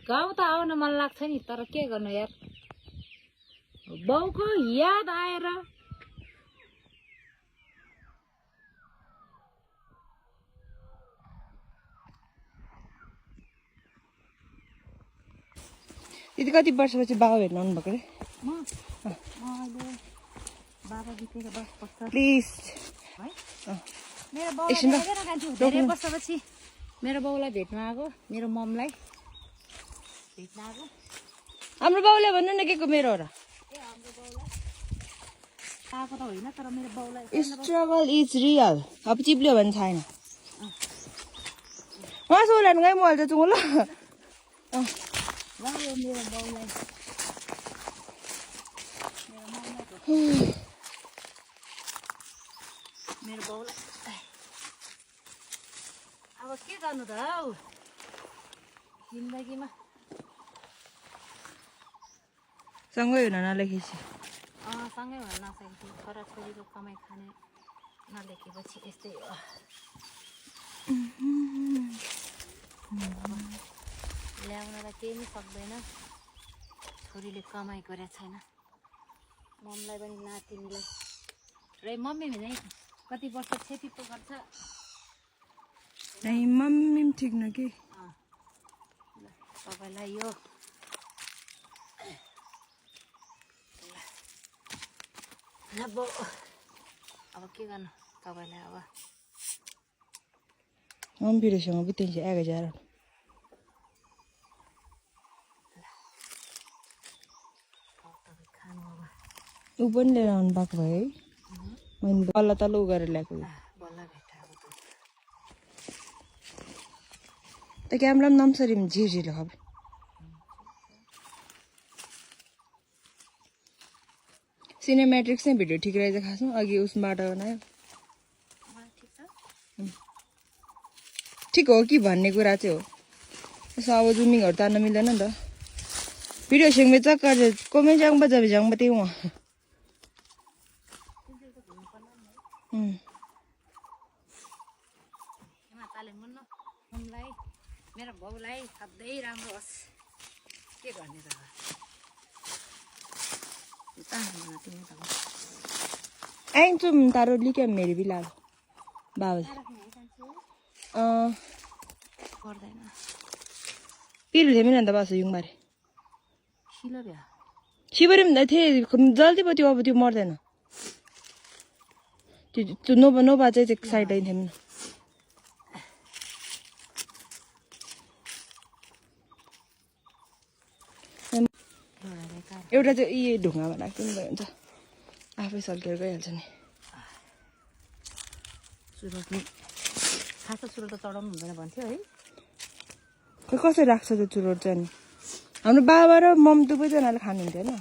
गाउँ त आउन मन लाग्छ नि तर के गर्नु यार बाउको याद आएर दिदी कति वर्षपछि बाबा भेट्न आउनु भएको रे बाबा बितेर 10 वर्ष प्लिज है मेरो बाउलाई धेरै वर्षपछि मेरो बाउलाई भेट्न आएको मेरो ममलाई भेट्न आएको हाम्रो बाउले भन्नु न के को मेरो हो र हाम्रो बाउलाई आएको त होइन तर मेरो बाउलाई स्ट्रगल इज रियल अब चिप्ल्यो भने छैन उहाँ सोलान गए म हाल्छ चुङ ल मेरो बाउलाई मेरो बाउलाई अब के गर्नु त हौ जिन्दगीमा सँगै हुन नलेखेपछि सँगै हुन नसकेपछि छोराछोरीको कमाइ खाने नलेखेपछि यस्तै हो ल्याउनलाई केही पनि सक्दैन छोरीले कमाइ गरेको छैन मम्मीलाई पनि नातिनीलाई र मम्मी नै कति वर्ष खेती पो गर्छ नै मम्मी पनि ठिक न कि तपाईँलाई यो अब के गर्नु तपाईँलाई अब मम्मीसँग बितिन्छ 1000 ऊ पनि लिएर आउनु भएको भयो है मैले बल्ल तल उ गरेर ल्याएको त क्यामेरा पनि नम्सरी झिरझिर खब सिनेमेट्रिक्स नै भिडियो ठिक रहेछ खासमा अघि उसबाट बनायो ठिक हो कि भन्ने कुरा चाहिँ हो यसो अब जुमिङहरू तान्न मिल्दैन नि त भिडियो सिङमे चक्कर कोमै जाङबा जाबे जाङबा त्यही वहाँ मेरो बाउलाई सधैँ राम्रो होस् के गर्ने त आइन्छु तारो लिक्या मेरी भी लाल बाबा पर्दैन पिरु थिएँ नि त बस युङबारे सिलो भ्या शिवरी पनि थिएँ जल्दी पो त्यो अब त्यो मर्दैन त्यो नोबा चाहिँ साइड आइन्थ्यो नि एउटा चाहिँ यी ढुङ्गामा राख्नु भयो हुन्छ आफै सल्केर गइहाल्छ नि सुरत नि खास सुरत त चढाउनु हुँदैन भन्थ्यो है खै कसरी राख्छ त्यो चुरोट चाहिँ नि हाम्रो बाबा र मम दुवैजनाले खानुहुन्थ्यो होइन